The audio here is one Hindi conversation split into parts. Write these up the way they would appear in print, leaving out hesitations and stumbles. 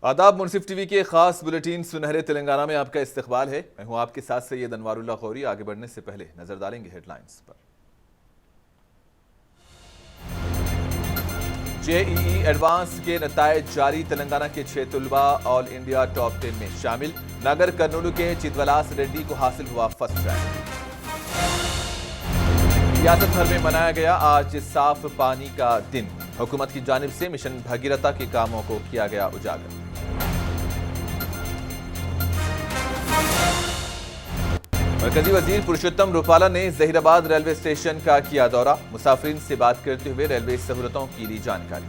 आदाब। मुनसिफ टीवी के खास बुलेटिन सुनहरे तेलंगाना में आपका इस्तकबाल है। मैं हूं आपके साथ सैयद अनवारुल्लाह गौरी। आगे बढ़ने से पहले नजर डालेंगे हेडलाइंस पर। जेईई एडवांस के नतायज जारी। तेलंगाना के 6 तलबा ऑल इंडिया टॉप 10 में शामिल। नगर कर्नूल के चिदवलास रेड्डी को हासिल हुआ फर्स्ट रैंक। रियासत भर में मनाया गया आज साफ पानी का दिन। हुकूमत की जानिब से मिशन भगीरथा के कामों को किया गया उजागर। मरकजी वजीर पुरुषोत्तम रूपाला ने जहीराबाद रेलवे स्टेशन का किया दौरा। मुसाफिरीन से बात करते हुए रेलवे सहूलतों की ली जानकारी।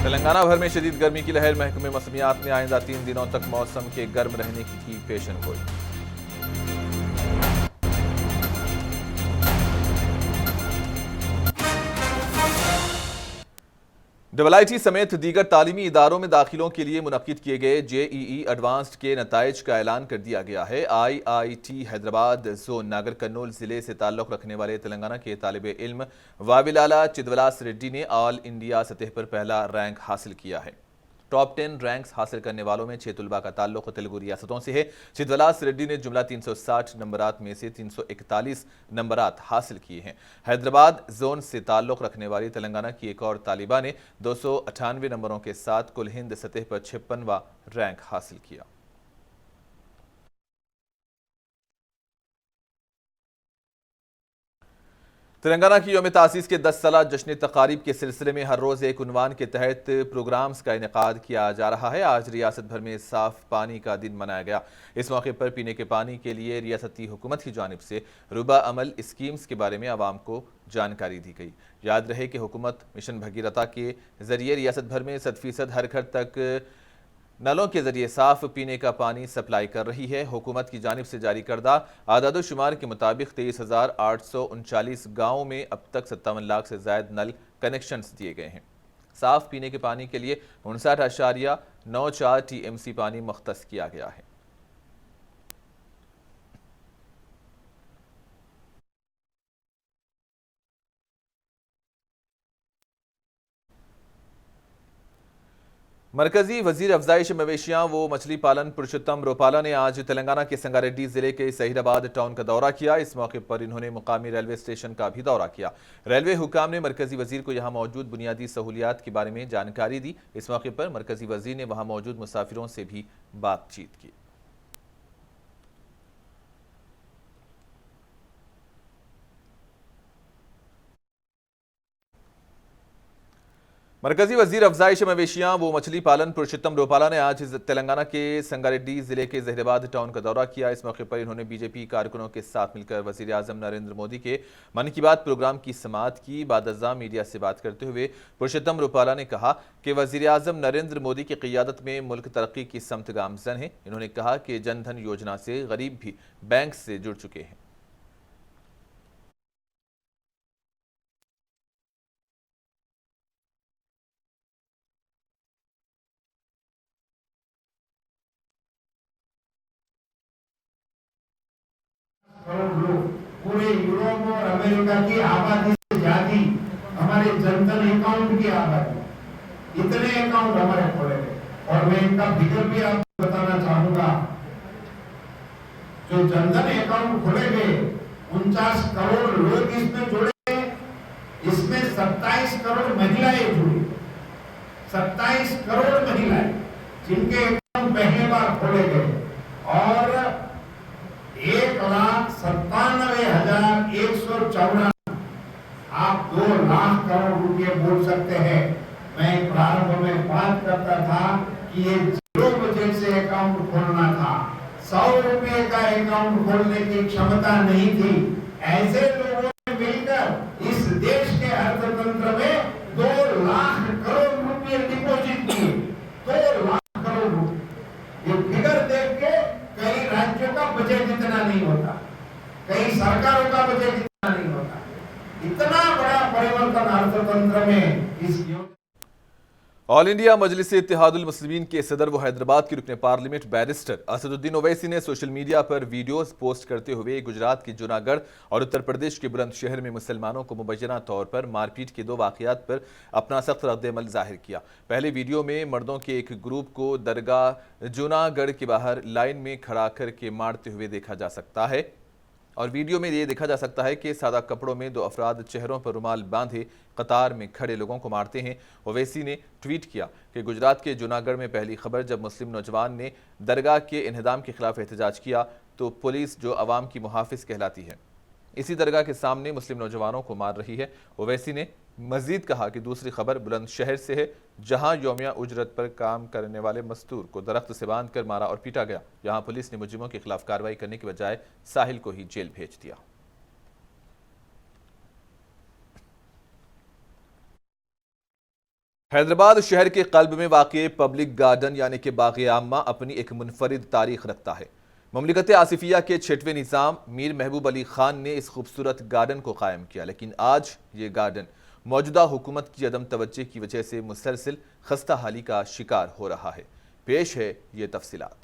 तेलंगाना भर में शदीद गर्मी की लहर। महकमे मौसमियात ने आइंदा 3 दिनों तक मौसम के गर्म रहने की पेशन गोई। IIT समेत दीगर तालीमी इदारों में दाखिलों के लिए मुनक्किद किए गए जेईई एडवांस्ड के नताइज का ऐलान कर दिया गया है। IIT हैदराबाद जोन नागर कर्नूल जिले से ताल्लुक रखने वाले तेलंगाना के तालिबे इल्म वाविलाला चिदवलास रेड्डी ने ऑल इंडिया सतह पर पहला रैंक हासिल किया है। टॉप 10 रैंक्स हासिल करने वालों में 6 तलबा का ताल्लुक तेलुगु रियासतों से है। चिदवलास रेड्डी ने जुमला 360 नंबरात में से 341 नंबरात हासिल किए हैं। हैदराबाद जोन से ताल्लुक रखने वाली तेलंगाना की एक और तालिबा ने 298 नंबरों के साथ कुल हिंद सतह पर 56वां रैंक हासिल किया। तेलंगाना की यौम तासीस के 10 साला जश्न तकारीब के सिलसिले में हर रोज़ एक उन्वान के तहत प्रोग्राम्स का इनेकाद किया जा रहा है। आज रियासत भर में साफ पानी का दिन मनाया गया। इस मौके पर पीने के पानी के लिए रियासती हुकूमत की जानिब से रुबा अमल स्कीम्स के बारे में आवाम को जानकारी दी गई। याद रहे कि हुकूमत मिशन भगीरथा के जरिए रियासत भर में 100% हर घर तक नलों के जरिए साफ पीने का पानी सप्लाई कर रही है। हुकूमत की जानिब से जारी करदा आदादोशुमार के मुताबिक 23,839 गाँवों में अब तक 57 लाख से ज्यादा नल कनेक्शंस दिए गए हैं। साफ पीने के पानी के लिए 59.94 TMC पानी मुख्तस किया गया है। मरकजी वजीर अफजाइश मवेशियां व मछली पालन पुरुषोत्तम रूपाला ने आज तेलंगाना के संगारेड्डी जिले के सहीराबाद टाउन का दौरा किया। इस मौके पर इन्होंने मुकामी रेलवे स्टेशन का भी दौरा किया। रेलवे हुकाम ने मरकजी वजीर को यहां मौजूद बुनियादी सहूलियात के बारे में जानकारी दी। इस मौके पर मरकजी वजीर ने वहां मौजूद मुसाफिरों से भी बातचीत की। मरकजी वजीर अफजाइश मवेशियां व मछली पालन पुरुषोत्तम रूपाला ने आज तेलंगाना के संगारेड्डी जिले के जहीराबाद टाउन का दौरा किया। इस मौके पर इन्होंने बीजेपी कारकुनों के साथ मिलकर वजीर आजम नरेंद्र मोदी के मन की बात प्रोग्राम की समाअत की। बादअज़्ज़ा मीडिया से बात करते हुए पुरुषोत्तम रूपाला ने कहा कि वजीर आजम नरेंद्र मोदी की क़ियादत में मुल्क तरक्की की समत गामज़न है। इन्होंने कहा कि जन धन योजना से गरीब भी बैंक से जुड़ चुके हैं। करोड़ लोग पूरे यूरोप और अमेरिका की आबादी से ज्यादा हमारे जनधन अकाउंट की आबादी, इतने अकाउंट हमारे खोले गए। और मैं इनका फिगर भी आपको बताना चाहूंगा। जो जनधन अकाउंट खोले गए 49 करोड़ लोग इसमें जुड़े। इसमें 27 करोड़ महिलाएं जुड़ी। 27 करोड़ महिलाएं जिनके अकाउंट पहली बार खोले गए। और 1,97,154, आप 2 लाख करोड़ रुपए बोल सकते हैं। मैं प्रारंभ में बात करता था कि ये 0 बजट से अकाउंट खोलना था। 100 रुपए का अकाउंट खोलने की क्षमता नहीं थी। ऐसे लोगों ने मिलकर इस देश के अर्थतंत्र में 2 लाख करोड़ रुपए डिपॉजिट किए। 2 लाख करोड़ रुपए। ये फिगर देख के कई राज्यों का बजट इतना नहीं होता, कई सरकारों का बजट इतना नहीं होता। इतना बड़ा परिवर्तन अर्थतंत्र में इस ऑल इंडिया मजलिस इत्तेहादुल मुस्लिमीन के सदर व हैदराबाद के रुकने पार्लियामेंट बैरिस्टर असदुद्दीन ओवैसी ने सोशल मीडिया पर वीडियोस पोस्ट करते हुए गुजरात के जूनागढ़ और उत्तर प्रदेश के बुलंदशहर में मुसलमानों को मुबैना तौर पर मारपीट के 2 वाक़यात पर अपना सख्त रद्द-ए-अमल जाहिर किया। पहले वीडियो में मर्दों के एक ग्रुप को दरगाह जूनागढ़ के बाहर लाइन में खड़ा करके मारते हुए देखा जा सकता है और वीडियो में ये देखा जा सकता है कि सादा कपड़ों में 2 अफराद चेहरों पर रुमाल बांधे कतार में खड़े लोगों को मारते हैं। ओवैसी ने ट्वीट किया कि गुजरात के जूनागढ़ में पहली खबर जब मुस्लिम नौजवान ने दरगाह के इन्हदाम के खिलाफ एहतजाज किया तो पुलिस जो अवाम की मुहाफिज कहलाती है इसी दरगाह के सामने मुस्लिम नौजवानों को मार रही है। ओवैसी ने मजीद कहा कि दूसरी खबर बुलंदशहर से है, जहां यौमिया उजरत पर काम करने वाले मस्तूर को दरख्त से बांध कर मारा और पीटा गया। यहां पुलिस ने मुजरिमों के खिलाफ कार्रवाई करने के बजाय साहिल को ही जेल भेज दिया। हैदराबाद शहर के कल्ब में वाक़े पब्लिक गार्डन यानी कि बाग़ आम्मा अपनी एक मुनफरिद तारीख रखता है। ममलिकत आसिफिया के 6वें निज़ाम मीर महबूब अली खान ने इस खूबसूरत गार्डन को कायम किया, लेकिन आज ये गार्डन मौजूदा हुकूमत की अदम तवज्जो की वजह से मुसलसल खस्ता हाली का शिकार हो रहा है। पेश है ये तफसीलात।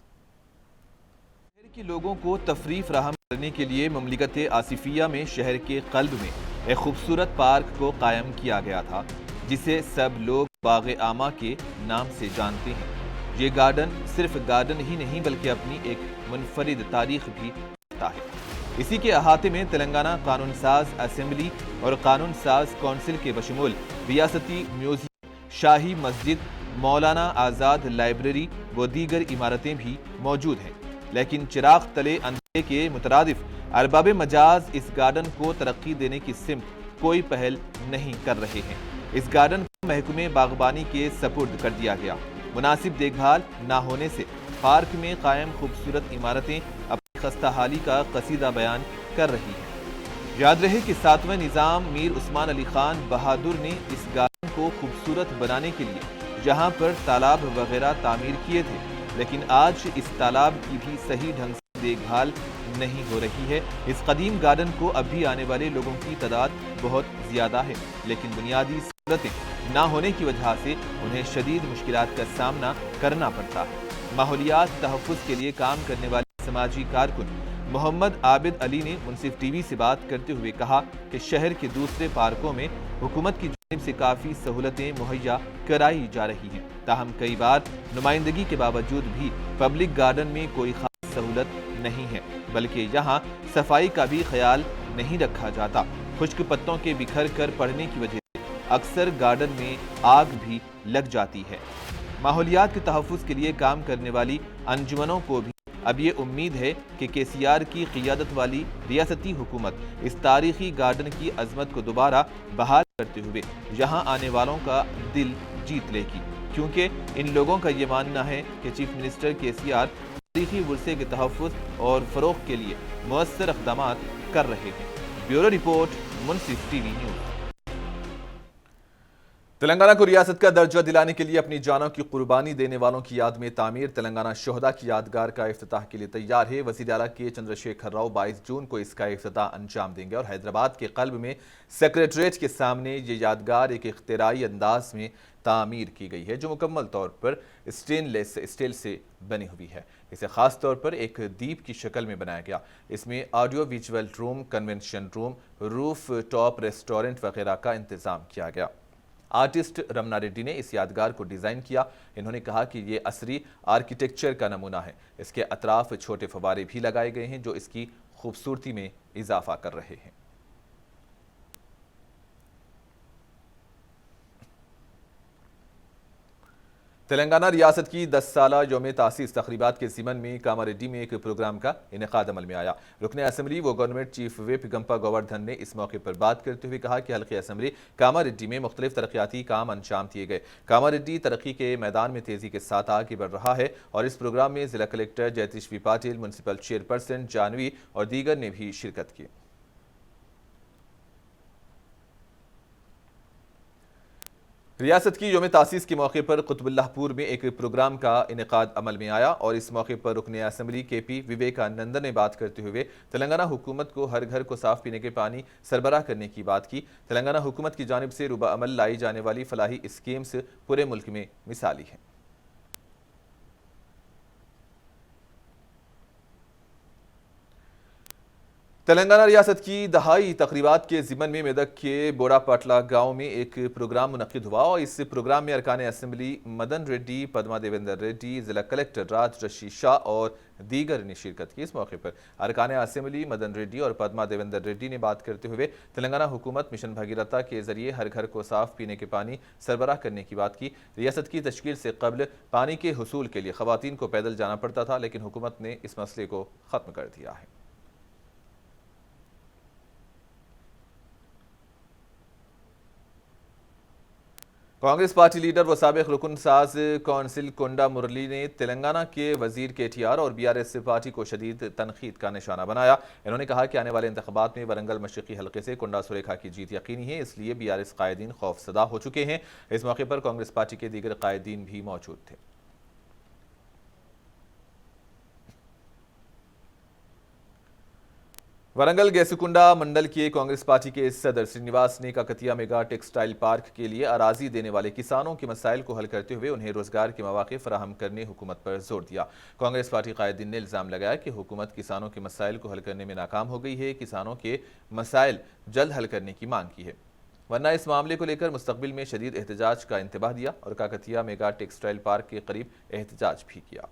शहर के लोगों को तफरीह फराहम करने के लिए ममलिकत आसिफिया में शहर के कल्ब में एक खूबसूरत पार्क को कायम किया गया था, जिसे सब लोग बाग़ आमा के नाम से जानते हैं। ये गार्डन सिर्फ गार्डन ही नहीं बल्कि अपनी एक मुनफरिद तारीख भी रखता है। इसी के अहाते में तेलंगाना कानून साज असेंबली और कानून साज कौंसिल के बशमूल रियासती म्यूजियम, शाही मस्जिद, मौलाना आज़ाद लाइब्रेरी व दीगर इमारतें भी मौजूद हैं। लेकिन चिराग तले अंधेरे के मुतरादिफ अरबाब मजाज इस गार्डन को तरक्की देने की सिमत कोई पहल नहीं कर रहे हैं। इस गार्डन को महकमे बागबानी के सपुर्द कर दिया गया। मुनासिब देखभाल न होने से पार्क में कायम खूबसूरत इमारतें अपनी खस्ता हाली का कसीदा बयान कर रही हैं। याद रहे कि 7वें निज़ाम मीर उस्मान अली खान बहादुर ने इस गार्डन को खूबसूरत बनाने के लिए जहां पर तालाब वगैरह तामीर किए थे, लेकिन आज इस तालाब की भी सही ढंग से देखभाल नहीं हो रही है। इस कदीम गार्डन को अब भी आने वाले लोगों की तादाद बहुत ज्यादा है, लेकिन बुनियादी सहूलतें ना होने की वजह से उन्हें शदीद मुश्किलात का सामना करना पड़ता है। माहौलियात तहफ़्फ़ुज़ के लिए काम करने वाले समाजी कारकुन मोहम्मद आबिद अली ने मुनसिफ टीवी से बात करते हुए कहा कि शहर के दूसरे पार्कों में हुकूमत की जानिब से काफ़ी सहूलतें मुहैया कराई जा रही हैं, ताहम कई बार नुमाइंदगी के बावजूद भी पब्लिक गार्डन में कोई खास सहूलत नहीं है, बल्कि यहाँ सफाई का भी ख्याल नहीं रखा जाता। खुश्क पत्तों के बिखर कर पड़ने की वजह से अक्सर गार्डन में आग भी लग जाती है। माहौलियात के तहफ़्फ़ुज़ के लिए काम करने वाली अंजुमनों को भी अब ये उम्मीद है कि KCR की क़ियादत वाली रियासती हुकूमत इस तारीखी गार्डन की अजमत को दोबारा बहाल करते हुए यहाँ आने वालों का दिल जीत लेगी, क्योंकि इन लोगों का ये मानना है कि चीफ मिनिस्टर KCR तारीखी वर्से के तहफ़्फ़ुज़ और फ़रोग़ के लिए मुअस्सर इक़दाम कर रहे हैं। ब्यूरो रिपोर्ट, मुनसिफ टीवी न्यूज़। तेलंगाना को रियासत का दर्जा दिलाने के लिए अपनी जानों की कुर्बानी देने वालों की याद में तामीर तेलंगाना शोहदा की यादगार का इफ्तिताह के लिए तैयार है। वज़ीर आला के चंद्रशेखर राव 22 जून को इसका इफ्तिताह अंजाम देंगे और हैदराबाद के कल्ब में सेक्रेटरीट के सामने ये यादगार एक इख्तिराई अंदाज में तामीर की गई है, जो मुकम्मल तौर पर स्टेनलेस स्टील से बनी हुई है। इसे खास तौर पर एक दीप की शक्ल में बनाया गया। इसमें audio visual room, convention room, roof top restaurant वगैरह का इंतजाम किया गया। आर्टिस्ट रमना रेड्डी ने इस यादगार को डिज़ाइन किया। इन्होंने कहा कि ये असरी आर्किटेक्चर का नमूना है। इसके अतराफ छोटे फव्वारे भी लगाए गए हैं, जो इसकी खूबसूरती में इजाफा कर रहे हैं। तेलंगाना रियासत की 10 साला यौम तासीस तकरीबात के ज़िमन में कामारेड्डी में एक प्रोग्राम का इनेकाद अमल में आया। रुकने असम्बली व government chief whip Gumpa Govardhan ने इस मौके पर बात करते हुए कहा कि हल्के असम्बली कामारेड्डी में मुख्तलिफ तरक्याती काम अंजाम दिए गए। कामारेड्डी तरक्की के मैदान में तेज़ी के साथ आगे बढ़ रहा है और इस प्रोग्राम में जिला collector Jaytish V Patil, municipal chairperson Janvi और दीगर ने भी शिरकत की। रियासत की यौम तासीस के मौके पर कुतुबुल्लाहपुर में एक प्रोग्राम का इनेकाद अमल में आया और इस मौके पर रुकने असम्बली KP विवेकानंदन ने बात करते हुए तेलंगाना हुकूमत को हर घर को साफ पीने के पानी सरबराह करने की बात की। तेलंगाना हुकूमत की जानिब से रुबा अमल लाई जाने वाली फलाही स्कीम्स पूरे मुल्क में मिसाली हैं। तेलंगाना रियासत की दहाई तकरीबात के ज़िमन में मेदक के बोड़ापाटला गांव में एक प्रोग्राम मुनक्किद हुआ और इस प्रोग्राम में अरकान असम्बली मदन रेड्डी, पद्मा देवेंद्र रेड्डी, जिला कलेक्टर राज रशीद शाह और दीगर ने शिरकत की। इस मौके पर अरकान असम्बली मदन रेड्डी और पद्मा देवेंद्र रेड्डी ने बात करते हुए तेलंगाना हुकूमत मिशन भगीरथा के जरिए हर घर को साफ पीने के पानी सरबराह करने की बात की। रियासत की तश्कील से कबल पानी के हुसूल के लिए खवातीन को पैदल जाना पड़ता था, लेकिन हुकूमत ने इस मसले को ख़त्म कर दिया है। कांग्रेस पार्टी लीडर व साबिक रुकन साज कौंसिल कोंडा मुरली ने तेलंगाना के वजीर KTR और BRS पार्टी को शदीद तनकीद का निशाना बनाया। इन्होंने कहा कि आने वाले इंतखाबात में वरंगल मशरकी हल्के से कोंडा सुरेखा की जीत यकीनी है, इसलिए BRS कायदीन खौफसदा हो चुके हैं। इस मौके पर कांग्रेस पार्टी के दीगर कायदीन भी मौजूद थे। वरंगल गेसुकुंडा मंडल के कांग्रेस पार्टी के सदर श्रीनिवास ने काकतिया मेगा टेक्सटाइल पार्क के लिए अराजी देने वाले किसानों के मसाइल को हल करते हुए उन्हें रोजगार के मौके फराहम करने हुकूमत पर जोर दिया। कांग्रेस पार्टी कायदीन ने इल्जाम लगाया कि हुकूमत किसानों के मसाइल को हल करने में नाकाम हो गई है, किसानों के मसाइल जल्द हल करने की मांग की है, वरना इस मामले को लेकर मुस्तकबिल में शदीद एहतजाज का इंतबाह दिया और काकतिया मेगा टेक्सटाइल पार्क के करीब एहतजाज भी किया।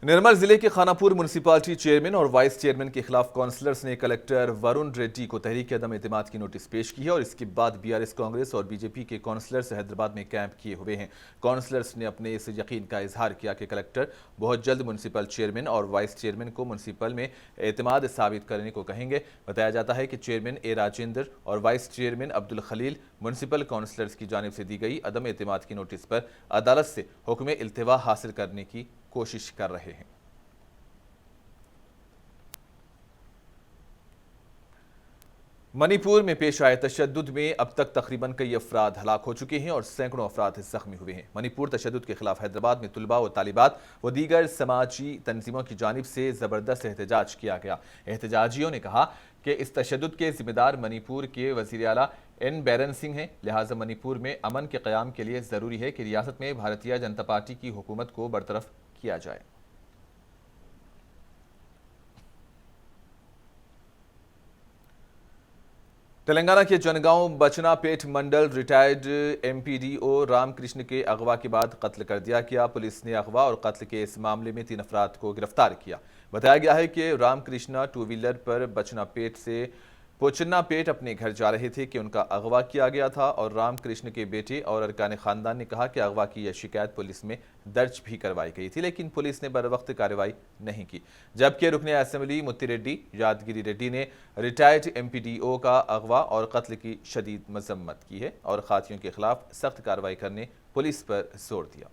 निर्मल जिले के खानापुर म्यूनसिपालिटी चेयरमैन और वाइस चेयरमैन के खिलाफ काउंसलर्स ने कलेक्टर वरुण रेड्डी को तहरीक अदम एतमाद की नोटिस पेश की है और इसके बाद BRS कांग्रेस और BJP के काउंसलर्स हैदराबाद में कैंप किए हुए हैं। काउंसलर्स ने अपने इस यकीन का इजहार किया कि कलेक्टर बहुत जल्द म्यूनसिपल चेयरमैन और वाइस चेयरमैन को म्यूनसिपल में एतमाद साबित करने को कहेंगे। बताया जाता है कि चेयरमैन A राजेंद्र और vice chairman Abdul Khalil municipal councillors की जानिब से दी गई अदम एतमाद की नोटिस पर अदालत से हुक्म इल्तिवा हासिल करने की कोशिश कर रहे हैं। मणिपुर में पेश आए तशद्दुद में अब तक तकरीबन कई अफराद हलाक हो चुके हैं और सैकड़ों अफराद जख्मी हुए हैं। मणिपुर तशद्दुद के खिलाफ हैदराबाद में तुलबा व तालिबात व दीगर समाजी तंजीमों की जानिब से ज़बरदस्त एहतजाज किया गया। एहतजाजियों ने कहा कि इस तशद्दुद के जिम्मेदार मणिपुर के वज़ीर आला N बैरन सिंह हैं, लिहाजा मणिपुर में अमन के क़याम के लिए ज़रूरी है कि रियासत में भारतीय जनता पार्टी की हुकूमत को बरतरफ किया जाए। तेलंगाना के जनगांव बचनापेट मंडल रिटायर्ड MPDO रामकृष्ण के अगवा के बाद कत्ल कर दिया गया। पुलिस ने अगवा और कत्ल के इस मामले में 3 अफराद को गिरफ्तार किया। बताया गया है कि रामकृष्ण 2 व्हीलर पर बचनापेट से पोचन्नापेट अपने घर जा रहे थे कि उनका अगवा किया गया था और रामकृष्ण के बेटे और अरकान खानदान ने कहा कि अगवा की यह शिकायत पुलिस में दर्ज भी करवाई गई थी, लेकिन पुलिस ने बर वक्त कार्रवाई नहीं की। जबकि रुकने असम्बली मुत्ती रेड्डी यादगिरी रेड्डी ने रिटायर्ड MPDO का अगवा और कत्ल की शदीद मजम्मत की है और खातियों के खिलाफ सख्त कार्रवाई करने पुलिस पर जोर दिया।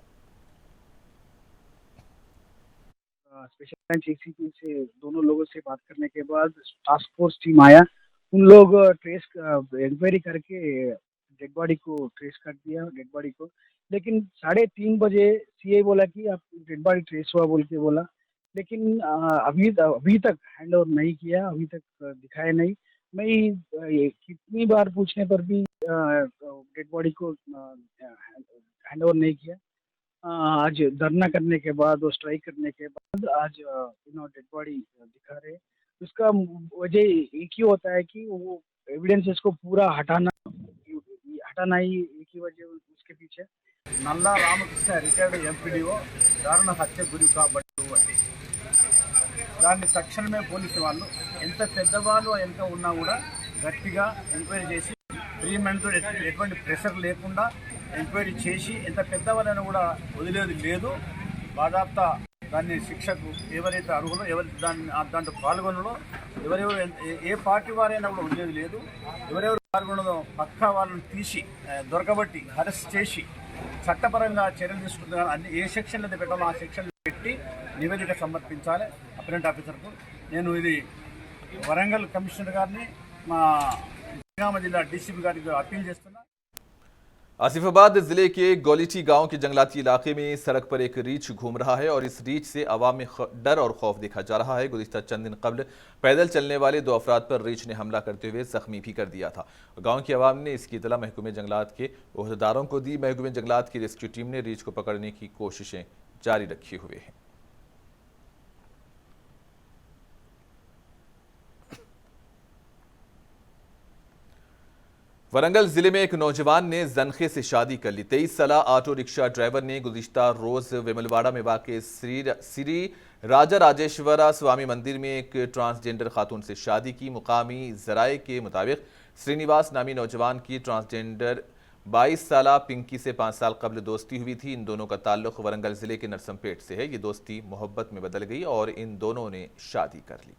स्पेशल ब्रांच ACP से दोनों लोगों से बात करने के बाद टास्क फोर्स टीम आया। उन लोग ट्रेस इंक्वायरी करके डेड बॉडी को ट्रेस कर दिया डेड बॉडी को, लेकिन 3:30 बजे CA बोला कि आप डेड बॉडी ट्रेस हुआ बोल के बोला, लेकिन अभी तक हैंड ओवर नहीं किया, अभी तक दिखाया नहीं। मैं कितनी बार पूछने पर भी डेड बॉडी को हैंड ओवर नहीं किया। आज धरना करने के बाद और स्ट्राइक करने के बाद आज डेड बॉडी दिखा रहे। उसका वजह एक ही होता है कि वो एविडेंसेस को पूरा हटाना ही एक ही वजह उसके पीछे। నల్లా రామకృష్ణ రిటైర్డ్ MPDO దారుణ హత్య గురి కాబట్టు దాన్ని తక్షణమే పోలీసు వాళ్ళు ఎంత పెద్దవాళ్ళు ఎంత ఉన్నా కూడా గట్టిగా ఎంక్వైరీ చేసి ప్రీమెంట్ ఎటువంటి ప్రెషర్ లేకుండా ఎంక్వైరీ చేసి ఎంత పెద్దవాళ్ళైనా కూడా వదిలేది లేదు। బాధాప్త దాన్ని శిక్షకు ఎవరైతే అర్హులో ఎవరైతే దాంట్లో పాల్గొనలో ఎవరెవరు ఏ పార్టీ వారైనా కూడా వదిలేది లేదు। ఎవరెవరు పాల్గొనదో పక్కా వాళ్ళని తీసి దొరకబట్టి అరెస్ట్ చేసి చట్టపరంగా చర్యలు తీసుకుంటున్నారు। అన్ని ఏ సెక్షన్లు అయితే పెట్టాలో ఆ సెక్షన్లు పెట్టి నివేదిక సమర్పించాలి అపరెంట్ ఆఫీసర్కు। నేను ఇది వరంగల్ కమిషనర్ గారిని మా జనగామ జిల్లా డీసీపీ గారికి అప్పీల్ చేస్తున్నా। आसिफाबाद जिले के गोलीटी गांव के जंगलाती इलाके में सड़क पर एक रीछ घूम रहा है और इस रीछ से अवाम में डर और खौफ देखा जा रहा है। गुज़िश्ता चंद दिन कबल पैदल चलने वाले 2 अफराद पर रीछ ने हमला करते हुए जख्मी भी कर दिया था। गांव की अवाम ने इसकी इतला महकमे जंगलात के ओहदेदारों को दी। महकमे जंगलात की रेस्क्यू टीम ने रीछ को पकड़ने की कोशिशें जारी रखी हुए हैं। वरंगल जिले में एक नौजवान ने जनखे से शादी कर ली। 23 साल ऑटो रिक्शा ड्राइवर ने गुज़िश्ता रोज वेमुलवाड़ा में वाक़ श्री राजा राजेश्वरा स्वामी मंदिर में एक ट्रांसजेंडर खातून से शादी की। मुकामी जराए के मुताबिक श्रीनिवास नामी नौजवान की ट्रांसजेंडर 22 साल पिंकी से 5 साल कबल दोस्ती हुई थी। इन दोनों का ताल्लुक वरंगल जिले के नरसमपेट से है। ये दोस्ती मोहब्बत में बदल गई और इन दोनों ने शादी कर ली।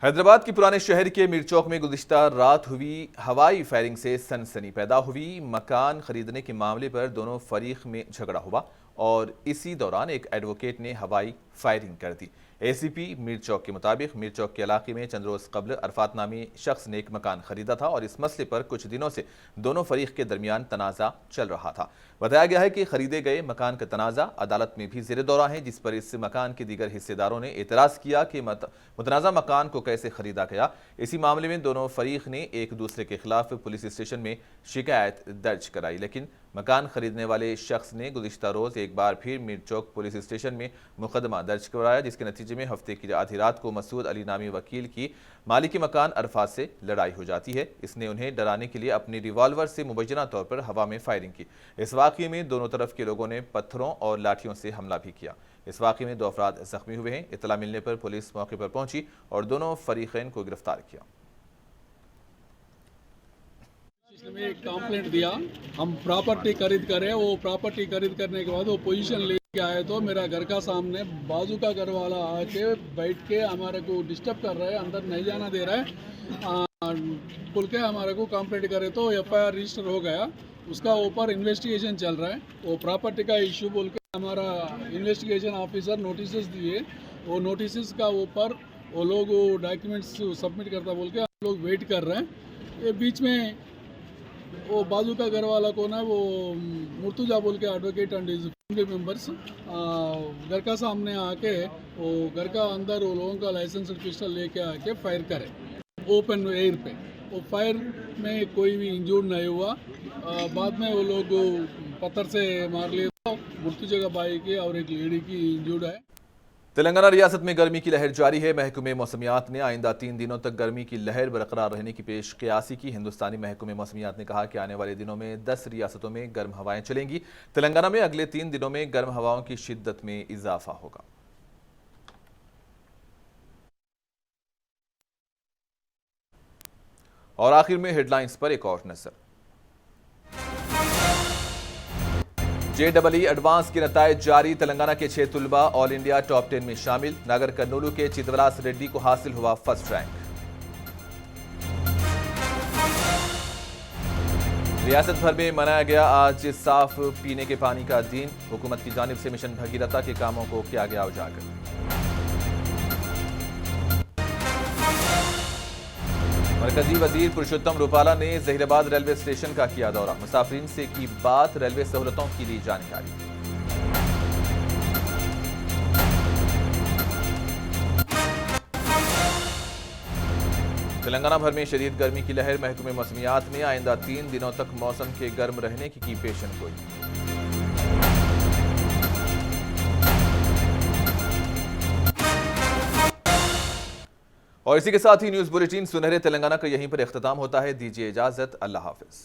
हैदराबाद के पुराने शहर के मीरचौक में गुज़िश्ता रात हुई हवाई फायरिंग से सनसनी पैदा हुई। मकान खरीदने के मामले पर दोनों फरीक में झगड़ा हुआ और इसी दौरान एक एडवोकेट ने हवाई फायरिंग कर दी। एसीपी मीरचौक के मुताबिक मीरचौक के इलाके में चंद रोज कबल अरफात नामी शख्स ने एक मकान खरीदा था और इस मसले पर कुछ दिनों से दोनों फरीक के दरमियान तनाज़ा चल रहा था। बताया गया है कि खरीदे गए मकान का तनाज़ा अदालत में भी ज़ेर दौरा है, जिस पर इस मकान के दीगर हिस्सेदारों ने एतराज़ किया कि मुतनाज़ा मकान को कैसे खरीदा गया। इसी मामले में दोनों फरीक ने एक दूसरे के खिलाफ पुलिस स्टेशन में शिकायत दर्ज कराई, लेकिन मकान खरीदने वाले शख्स ने गुज़िश्ता रोज़ एक बार फिर मीरचौक पुलिस स्टेशन में मुकदमा दर्ज कराया, जिसके नतीजे में हफ्ते की आधी रात को मसूद अली नामी वकील की मालिकी मकान अरफात से लड़ाई हो जाती है। इसने उन्हें डराने के लिए अपनी रिवॉल्वर से मुबैना तौर पर हवा में फायरिंग की। इस वाक़े में दोनों तरफ के लोगों ने पत्थरों और लाठियों से हमला भी किया। इस वाक़े में 2 अफराद जख्मी हुए हैं। इतला मिलने पर पुलिस मौके पर पहुंची और दोनों फरीक़ैन को गिरफ्तार किया। में एक कंप्लेंट दिया, हम प्रॉपर्टी खरीद करे। वो प्रॉपर्टी खरीद करने के बाद वो पोजीशन लेके आए तो मेरा घर का सामने बाजू का घर वाला आके बैठ के हमारे को डिस्टर्ब कर रहा है, अंदर नहीं जाना दे रहा है। बोल के हमारे को कंप्लेंट करे तो एफआईआर रजिस्टर हो गया। उसका ऊपर इन्वेस्टिगेशन चल रहा है। वो प्रॉपर्टी का इशू बोल के हमारा इन्वेस्टिगेशन ऑफिसर नोटिस दिए। वो नोटिस का ऊपर वो लोग डॉक्यूमेंट्स सबमिट करता बोल के हम लोग वेट कर रहे हैं। ये बीच में वो बाजू का घर वाला को ना वो मुर्तुजा बोल के advocate and his family members घर का सामने आके वो घर का अंदर वो लोगों का लाइसेंस पिस्टल लेके आके फायर करे ओपन एयर पे। वो फायर में कोई भी इंजूर्ड नहीं हुआ। बाद में वो लोग पत्थर से मार लिए तो मुर्तुजा का भाई की और एक लेडी की इंजूर्ड है। तेलंगाना रियासत में गर्मी की लहर जारी है। महकमे मौसमियात ने आइंदा 3 दिनों तक गर्मी की लहर बरकरार रहने की पेश क़यासी की। हिंदुस्तानी महकमे मौसमियात ने कहा कि आने वाले दिनों में 10 रियासतों में गर्म हवाएं चलेंगी। तेलंगाना में अगले 3 दिनों में गर्म हवाओं की शिद्दत में इजाफा होगा। और आखिर में हेडलाइंस पर एक और नजर। JEE एडवांस के नतायज जारी। तेलंगाना के 6 तुलबा ऑल इंडिया टॉप 10 में शामिल। नागर कर्नूलू के चिदवलास रेड्डी को हासिल हुआ फर्स्ट रैंक। रियासत भर में मनाया गया आज साफ पीने के पानी का दिन। हुकूमत की जानिब से मिशन भगीरथा के कामों को किया गया उजागर। मरकजी वजीर पुरुषोत्तम रूपाला ने जहीराबाद रेलवे स्टेशन का किया दौरा। मुसाफिरीन से की बात, रेलवे सहूलतों की ली जानकारी। तेलंगाना भर में शदीद गर्मी की लहर। महकमे मौसमियात ने आइंदा 3 दिनों तक मौसम के गर्म रहने की पेशन गोई। और इसी के साथ ही न्यूज़ बुलेटिन सुनहरे तेलंगाना का यहीं पर इख्तिताम होता है। दीजिए इजाजत। अल्लाह हाफिज।